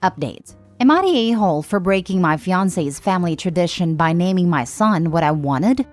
Update. Am I the a-hole for breaking my fiancé's family tradition by naming my son what I wanted?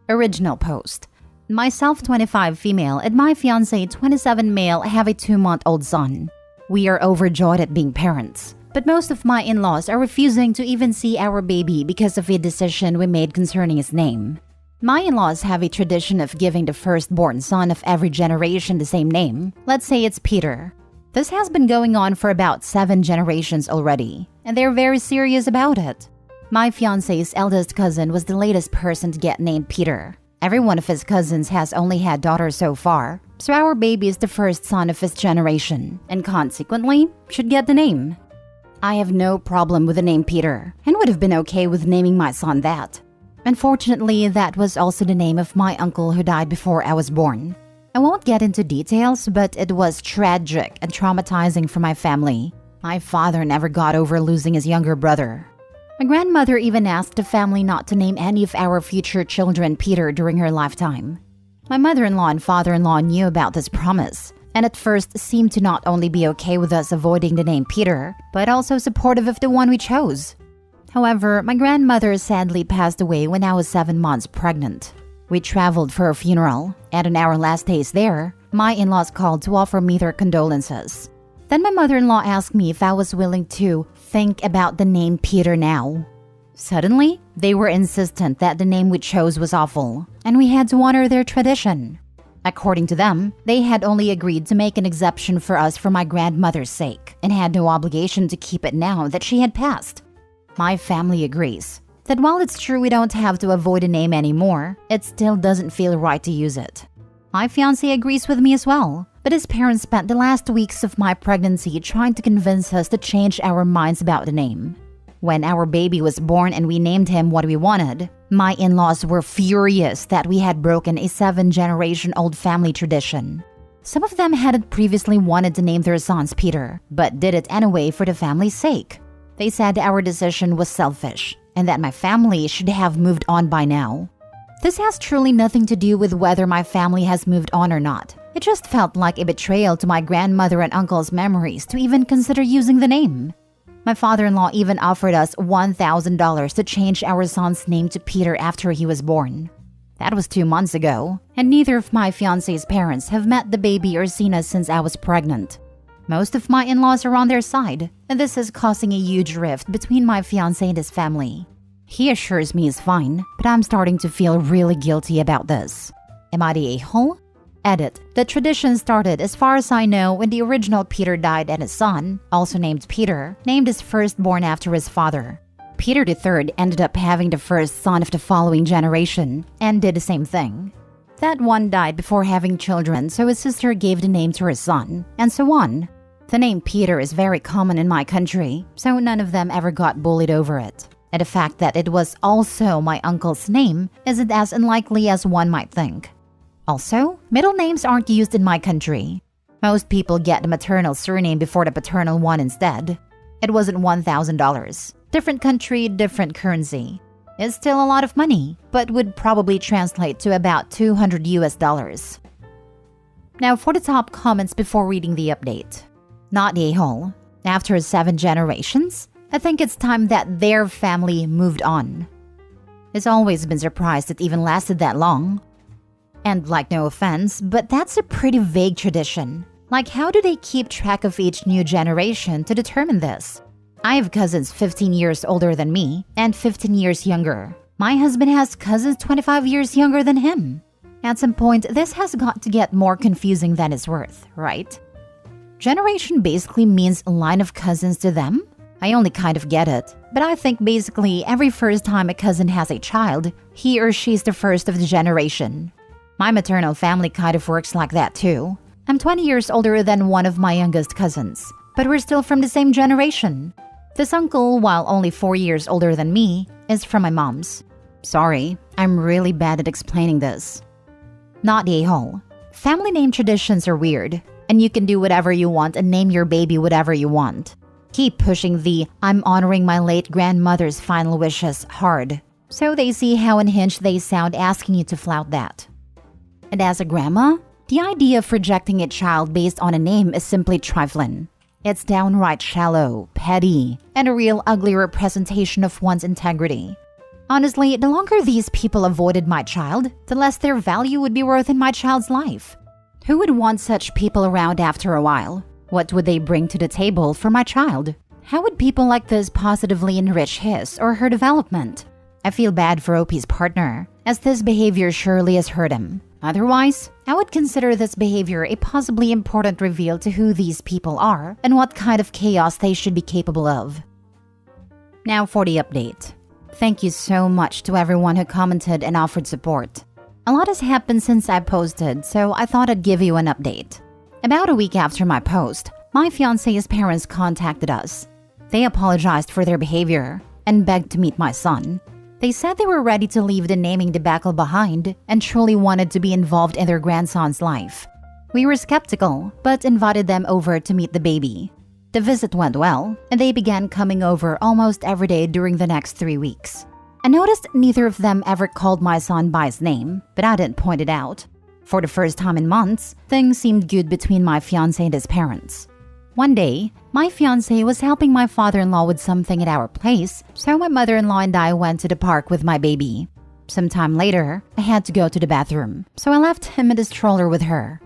Original post. Myself 25 female and my fiancé 27 male have a 2-month-old son. We are overjoyed at being parents. But most of my in-laws are refusing to even see our baby because of a decision we made concerning his name. My in-laws have a tradition of giving the firstborn son of every generation the same name. Let's say it's Peter. This has been going on for about 7 generations already, and they're very serious about it. My fiancé's eldest cousin was the latest person to get named Peter. Every one of his cousins has only had daughters so far, so our baby is the first son of his generation, and consequently, should get the name. I have no problem with the name Peter, and would have been okay with naming my son that. Unfortunately, that was also the name of my uncle who died before I was born. I won't get into details, but it was tragic and traumatizing for my family. My father never got over losing his younger brother. My grandmother even asked the family not to name any of our future children Peter during her lifetime. My mother-in-law and father-in-law knew about this promise, and at first seemed to not only be okay with us avoiding the name Peter, but also supportive of the one we chose. However, my grandmother sadly passed away when I was 7 months pregnant. We traveled for her funeral, and on our last days there, my in-laws called to offer me their condolences. Then my mother-in-law asked me if I was willing to think about the name Peter now. Suddenly, they were insistent that the name we chose was awful, and we had to honor their tradition. According to them, they had only agreed to make an exception for us for my grandmother's sake, and had no obligation to keep it now that she had passed. My family agrees that while it's true we don't have to avoid a name anymore, it still doesn't feel right to use it. My fiancé agrees with me as well, but his parents spent the last weeks of my pregnancy trying to convince us to change our minds about the name. When our baby was born and we named him what we wanted, my in-laws were furious that we had broken a 7-generation-old family tradition. Some of them hadn't previously wanted to name their sons Peter, but did it anyway for the family's sake. They said our decision was selfish, and that my family should have moved on by now. This has truly nothing to do with whether my family has moved on or not. It just felt like a betrayal to my grandmother and uncle's memories to even consider using the name. My father-in-law even offered us $1,000 to change our son's name to Peter after he was born. That was 2 months ago, and neither of my fiancé's parents have met the baby or seen us since I was pregnant. Most of my in-laws are on their side, and this is causing a huge rift between my fiancé and his family. He assures me he's fine, but I'm starting to feel really guilty about this. Am I the a-hole? Edit. The tradition started, as far as I know, when the original Peter died and his son, also named Peter, named his firstborn after his father. Peter III ended up having the first son of the following generation, and did the same thing. That one died before having children, so his sister gave the name to her son, and so on. The name Peter is very common in my country, so none of them ever got bullied over it. And the fact that it was also my uncle's name isn't as unlikely as one might think. Also, middle names aren't used in my country. Most people get the maternal surname before the paternal one instead. It wasn't $1,000. Different country, different currency. It's still a lot of money, but would probably translate to about $200 US. Now for the top comments before reading the update. Not the a-hole. After 7 generations, I think it's time that their family moved on. It's always been surprised it even lasted that long. And like, no offense, but that's a pretty vague tradition. Like, how do they keep track of each new generation to determine this? I have cousins 15 years older than me and 15 years younger. My husband has cousins 25 years younger than him. At some point, this has got to get more confusing than it's worth, right? Generation basically means a line of cousins to them? I only kind of get it, but I think basically every first time a cousin has a child, he or she's the first of the generation. My maternal family kind of works like that too. I'm 20 years older than one of my youngest cousins, but we're still from the same generation. This uncle, while only 4 years older than me, is from my mom's. Sorry, I'm really bad at explaining this. Not the a-hole. Family name traditions are weird, and you can do whatever you want and name your baby whatever you want. Keep pushing the "I'm honoring my late grandmother's final wishes" hard, so they see how unhinged they sound asking you to flout that. And as a grandma, the idea of rejecting a child based on a name is simply trifling. It's downright shallow, petty, and a real ugly representation of one's integrity. Honestly, the longer these people avoided my child, the less their value would be worth in my child's life. Who would want such people around after a while? What would they bring to the table for my child? How would people like this positively enrich his or her development? I feel bad for OP's partner, as this behavior surely has hurt him. Otherwise, I would consider this behavior a possibly important reveal to who these people are and what kind of chaos they should be capable of. Now for the update. Thank you so much to everyone who commented and offered support. A lot has happened since I posted, so I thought I'd give you an update. About a week after my post, my fiancé's parents contacted us. They apologized for their behavior and begged to meet my son. They said they were ready to leave the naming debacle behind and truly wanted to be involved in their grandson's life. We were skeptical, but invited them over to meet the baby. The visit went well, and they began coming over almost every day during the next 3 weeks. I noticed neither of them ever called my son by his name, but I didn't point it out. For the first time in months, things seemed good between my fiancé and his parents. One day, my fiancé was helping my father-in-law with something at our place, so my mother-in-law and I went to the park with my baby. Sometime later, I had to go to the bathroom, so I left him in the stroller with her.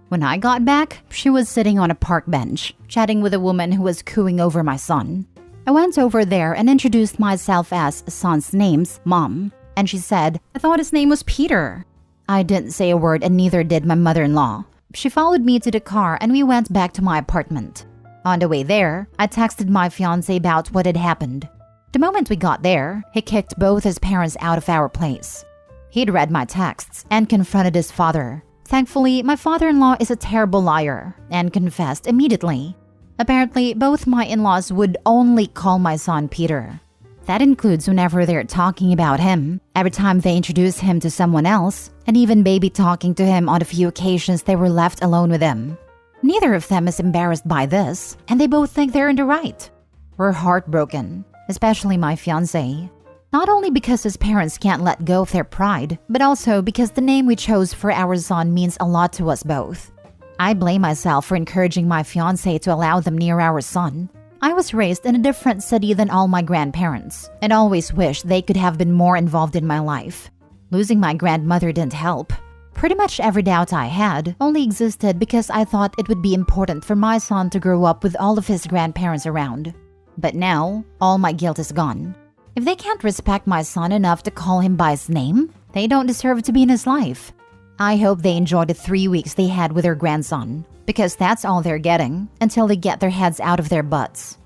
When I got back, she was sitting on a park bench, chatting with a woman who was cooing over my son. I went over there and introduced myself as son's name's mom, and she said, "I thought his name was Peter." I didn't say a word and neither did my mother-in-law. She followed me to the car and we went back to my apartment. On the way there, I texted my fiancé about what had happened. The moment we got there, he kicked both his parents out of our place. He'd read my texts and confronted his father. Thankfully, my father-in-law is a terrible liar and confessed immediately. Apparently, both my in-laws would only call my son Peter. That includes whenever they're talking about him, every time they introduce him to someone else, and even baby talking to him on the few occasions they were left alone with him. Neither of them is embarrassed by this, and they both think they're in the right. We're heartbroken, especially my fiancé. Not only because his parents can't let go of their pride, but also because the name we chose for our son means a lot to us both. I blame myself for encouraging my fiancé to allow them near our son. I was raised in a different city than all my grandparents, and always wished they could have been more involved in my life. Losing my grandmother didn't help. Pretty much every doubt I had only existed because I thought it would be important for my son to grow up with all of his grandparents around. But now, all my guilt is gone. If they can't respect my son enough to call him by his name, they don't deserve to be in his life. I hope they enjoy the 3 weeks they had with their grandson, because that's all they're getting until they get their heads out of their butts.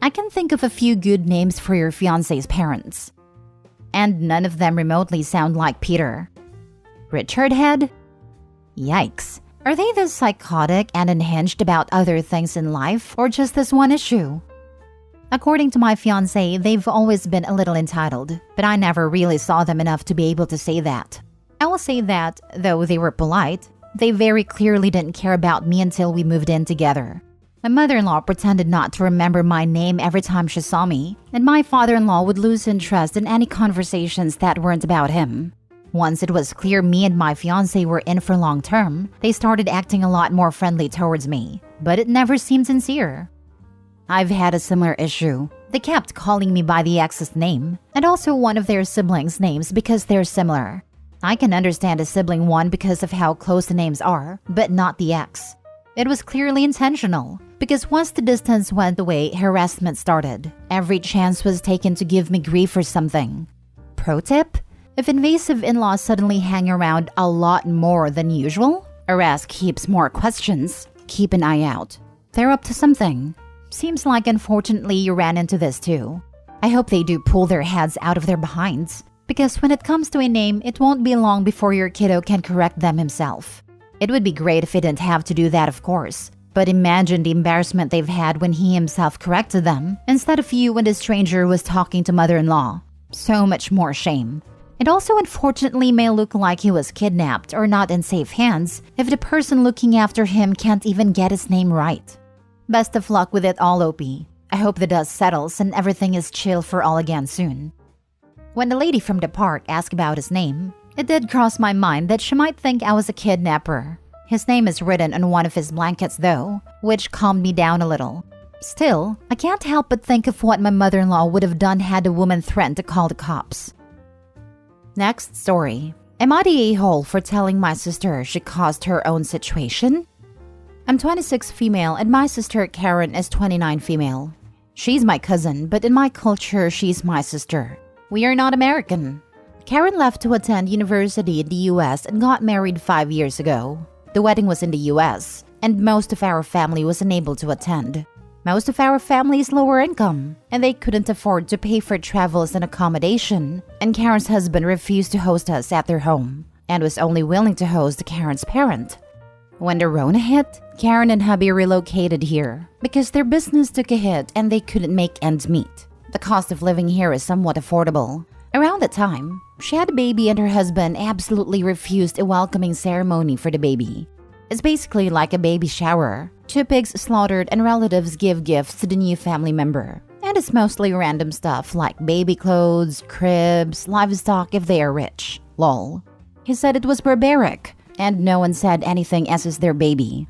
I can think of a few good names for your fiancé's parents, and none of them remotely sound like Peter. Richard Head? Yikes. Are they this psychotic and unhinged about other things in life, or just this one issue? According to my fiancé, they've always been a little entitled, but I never really saw them enough to be able to say that. I will say that, though they were polite, they very clearly didn't care about me until we moved in together. My mother-in-law pretended not to remember my name every time she saw me, and my father-in-law would lose interest in any conversations that weren't about him. Once it was clear me and my fiancé were in for long term, they started acting a lot more friendly towards me, but it never seemed sincere. I've had a similar issue. They kept calling me by the ex's name, and also one of their siblings' names because they're similar. I can understand a sibling one because of how close the names are, but not the ex. It was clearly intentional, because once the distance went away, harassment started. Every chance was taken to give me grief or something. Pro tip? If invasive in-laws suddenly hang around a lot more than usual, or ask heaps more questions, keep an eye out. They're up to something. Seems like unfortunately you ran into this too. I hope they do pull their heads out of their behinds, because when it comes to a name, it won't be long before your kiddo can correct them himself. It would be great if he didn't have to do that, of course, but imagine the embarrassment they've had when he himself corrected them, instead of you when the stranger was talking to mother-in-law. So much more shame. It also unfortunately may look like he was kidnapped or not in safe hands if the person looking after him can't even get his name right. Best of luck with it all, OP. I hope the dust settles and everything is chill for all again soon. When the lady from the park asked about his name, it did cross my mind that she might think I was a kidnapper. His name is written on one of his blankets though, which calmed me down a little. Still, I can't help but think of what my mother-in-law would have done had a woman threatened to call the cops. Next story. Am I the a-hole for telling my sister she caused her own situation? I'm 26 female and my sister Karen is 29 female. She's my cousin, but in my culture, she's my sister. We are not American. Karen left to attend university in the US and got married 5 years ago. The wedding was in the US, and most of our family was unable to attend. Most of our family is lower income, and they couldn't afford to pay for travels and accommodation, and Karen's husband refused to host us at their home, and was only willing to host Karen's parent. When the Rona hit, Karen and hubby relocated here because their business took a hit and they couldn't make ends meet. The cost of living here is somewhat affordable. Around that time, she had a baby and her husband absolutely refused a welcoming ceremony for the baby. It's basically like a baby shower. 2 pigs slaughtered and relatives give gifts to the new family member. And it's mostly random stuff like baby clothes, cribs, livestock if they are rich. Lol. He said it was barbaric, and no one said anything as is their baby.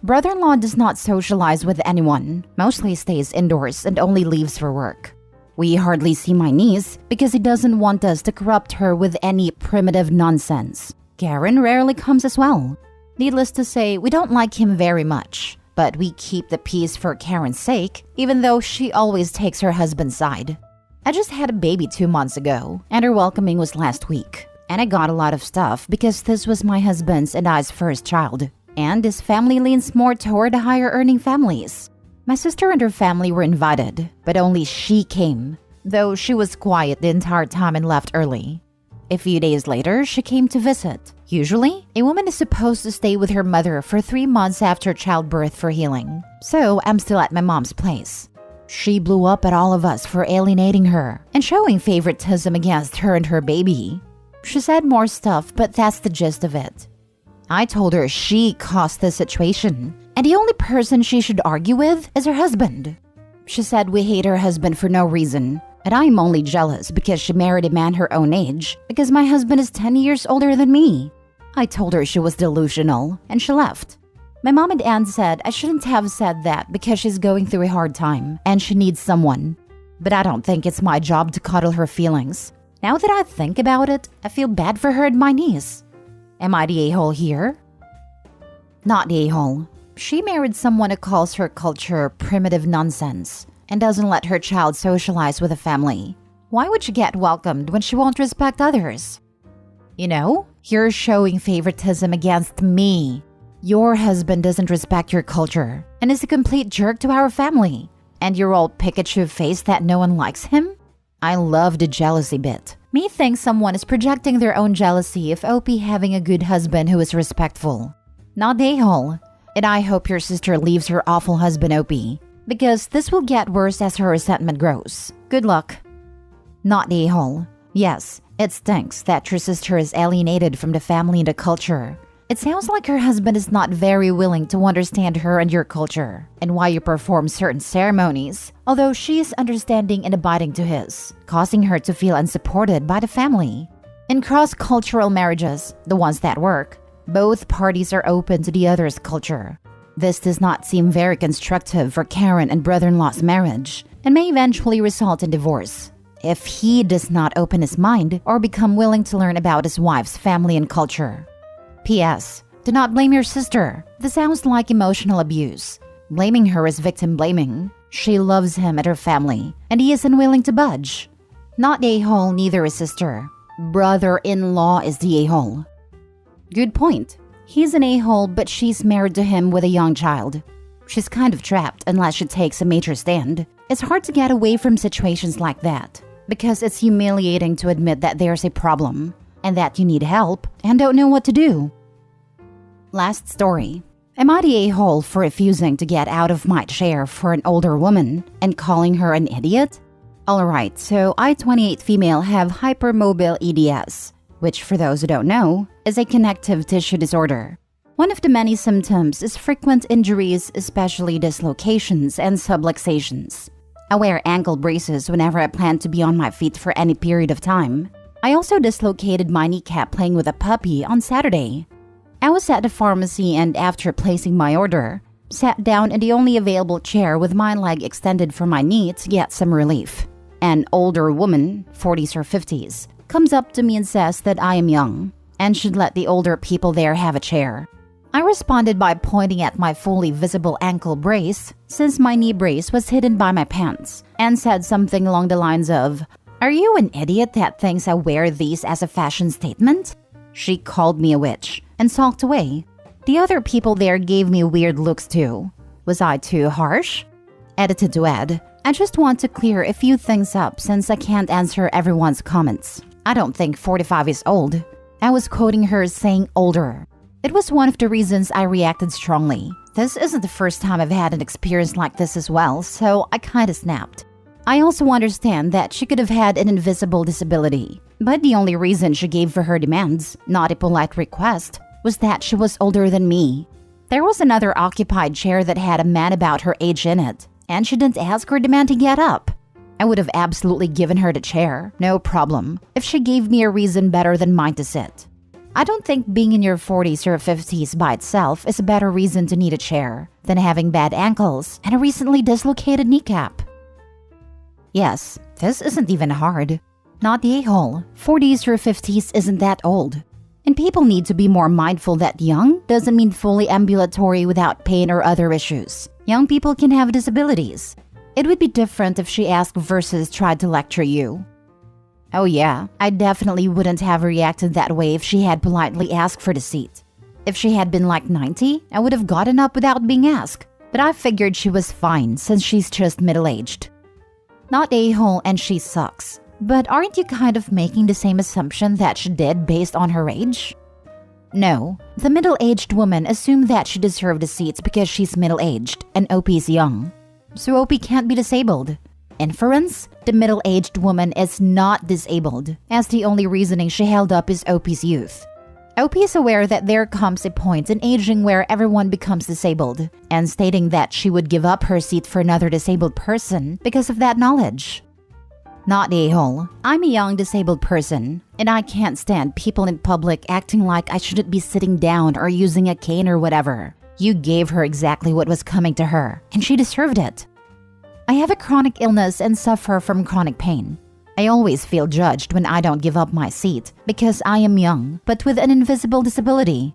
Brother-in-law does not socialize with anyone, mostly stays indoors and only leaves for work. We hardly see my niece because he doesn't want us to corrupt her with any primitive nonsense. Karen rarely comes as well. Needless to say, we don't like him very much, but we keep the peace for Karen's sake, even though she always takes her husband's side. I just had a baby 2 months ago, and her welcoming was last week. And I got a lot of stuff because this was my husband's and I's first child. And his family leans more toward the higher earning families. My sister and her family were invited, but only she came, though she was quiet the entire time and left early. A few days later, she came to visit. Usually, a woman is supposed to stay with her mother for 3 months after childbirth for healing. So I'm still at my mom's place. She blew up at all of us for alienating her and showing favoritism against her and her baby. She said more stuff, but that's the gist of it. I told her she caused the situation, and the only person she should argue with is her husband. She said we hate her husband for no reason, and I'm only jealous because she married a man her own age, because my husband is 10 years older than me. I told her she was delusional, and she left. My mom and aunt said I shouldn't have said that because she's going through a hard time, and she needs someone. But I don't think it's my job to coddle her feelings. Now that I think about it, I feel bad for her and my niece. Am I the a-hole here? Not the a-hole. She married someone who calls her culture primitive nonsense and doesn't let her child socialize with a family. Why would she get welcomed when she won't respect others? You know, you're showing favoritism against me. Your husband doesn't respect your culture and is a complete jerk to our family. And you're all Pikachu-faced that no one likes him? I love the jealousy bit. Me thinks someone is projecting their own jealousy of OP having a good husband who is respectful. Not the a-hole. And I hope your sister leaves her awful husband OP, because this will get worse as her resentment grows. Good luck. Not the a-hole. Yes, it stinks that your sister is alienated from the family and the culture. It sounds like her husband is not very willing to understand her and your culture, and why you perform certain ceremonies, although she is understanding and abiding to his, causing her to feel unsupported by the family. In cross-cultural marriages, the ones that work, both parties are open to the other's culture. This does not seem very constructive for Karen and brother-in-law's marriage, and may eventually result in divorce if he does not open his mind or become willing to learn about his wife's family and culture. P.S. Do not blame your sister. This sounds like emotional abuse. Blaming her is victim blaming. She loves him and her family, and he is unwilling to budge. Not the a-hole, neither is sister. Brother-in-law is the a-hole. Good point. He's an a-hole, but she's married to him with a young child. She's kind of trapped unless she takes a major stand. It's hard to get away from situations like that, because it's humiliating to admit that there's a problem, and that you need help and don't know what to do. Last story. Am I the a-hole for refusing to get out of my chair for an older woman and calling her an idiot? Alright, so I, 28 female, have hypermobile EDS, which for those who don't know, is a connective tissue disorder. One of the many symptoms is frequent injuries, especially dislocations and subluxations. I wear ankle braces whenever I plan to be on my feet for any period of time. I also dislocated my kneecap playing with a puppy on Saturday. I was at the pharmacy and after placing my order, sat down in the only available chair with my leg extended for my knee to get some relief. An older woman, 40s or 50s, comes up to me and says that I am young and should let the older people there have a chair. I responded by pointing at my fully visible ankle brace, since my knee brace was hidden by my pants, and said something along the lines of, "Are you an idiot that thinks I wear these as a fashion statement?" She called me a witch and sulked away. The other people there gave me weird looks too. Was I too harsh? Edited to add, I just want to clear a few things up since I can't answer everyone's comments. I don't think 45 is old. I was quoting her saying older. It was one of the reasons I reacted strongly. This isn't the first time I've had an experience like this as well, so I kinda snapped. I also understand that she could have had an invisible disability, but the only reason she gave for her demands, not a polite request, was that she was older than me. There was another occupied chair that had a man about her age in it, and she didn't ask or demand to get up. I would have absolutely given her the chair, no problem, if she gave me a reason better than mine to sit. I don't think being in your 40s or 50s by itself is a better reason to need a chair than having bad ankles and a recently dislocated kneecap. Yes, this isn't even hard. Not the a-hole. 40s or 50s isn't that old. And people need to be more mindful that young doesn't mean fully ambulatory without pain or other issues. Young people can have disabilities. It would be different if she asked versus tried to lecture you. Oh yeah, I definitely wouldn't have reacted that way if she had politely asked for the seat. If she had been like 90, I would have gotten up without being asked. But I figured she was fine since she's just middle-aged. Not a-hole and she sucks. But aren't you kind of making the same assumption that she did based on her age? No, the middle-aged woman assumed that she deserved a seat because she's middle-aged and OP's young. So OP can't be disabled. Inference? The middle-aged woman is not disabled, as the only reasoning she held up is OP's youth. OP is aware that there comes a point in aging where everyone becomes disabled, and stating that she would give up her seat for another disabled person because of that knowledge. Not the a-hole. I'm a young disabled person, and I can't stand people in public acting like I shouldn't be sitting down or using a cane or whatever. You gave her exactly what was coming to her, and she deserved it. I have a chronic illness and suffer from chronic pain. I always feel judged when I don't give up my seat because I am young, but with an invisible disability.